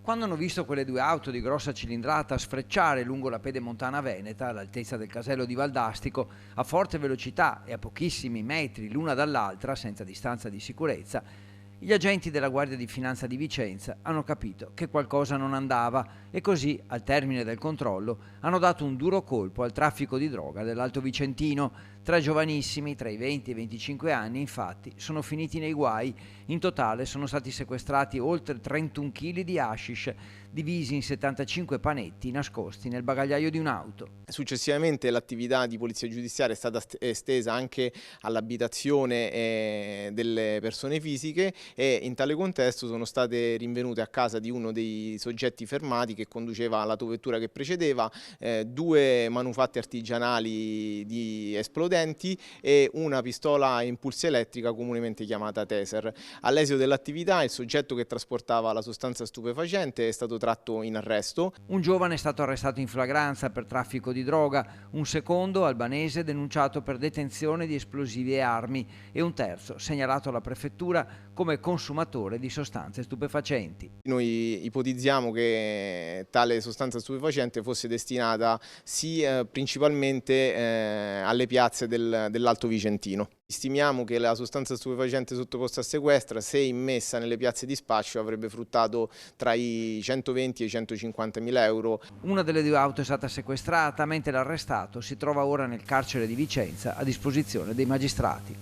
Quando hanno visto quelle due auto di grossa cilindrata sfrecciare lungo la pedemontana veneta, all'altezza del casello di Valdastico, a forte velocità e a pochissimi metri l'una dall'altra, senza distanza di sicurezza, gli agenti della Guardia di Finanza di Vicenza hanno capito che qualcosa non andava e così, al termine del controllo, hanno dato un duro colpo al traffico di droga dell'Alto Vicentino. Tre giovanissimi, tra i 20 e i 25 anni, infatti, sono finiti nei guai. In totale sono stati sequestrati oltre 31 kg di hashish, divisi in 75 panetti nascosti nel bagagliaio di un'auto. Successivamente l'attività di polizia giudiziaria è stata estesa anche all'abitazione delle persone fisiche e in tale contesto sono state rinvenute a casa di uno dei soggetti fermati che conduceva l'autovettura che precedeva due manufatti artigianali di esplodenti e una pistola a impulso elettrica comunemente chiamata taser. All'esito dell'attività il soggetto che trasportava la sostanza stupefacente è stato tratto in arresto. Un giovane è stato arrestato in flagranza per traffico di droga, un secondo, albanese, denunciato per detenzione di esplosivi e armi e un terzo segnalato alla prefettura come consumatore di sostanze stupefacenti. Noi ipotizziamo che tale sostanza stupefacente fosse destinata principalmente alle piazze dell'Alto Vicentino. Stimiamo che la sostanza stupefacente sottoposta a sequestro, se immessa nelle piazze di spaccio, avrebbe fruttato tra i 120 e i 150 mila euro. Una delle due auto è stata sequestrata, mentre l'arrestato si trova ora nel carcere di Vicenza a disposizione dei magistrati.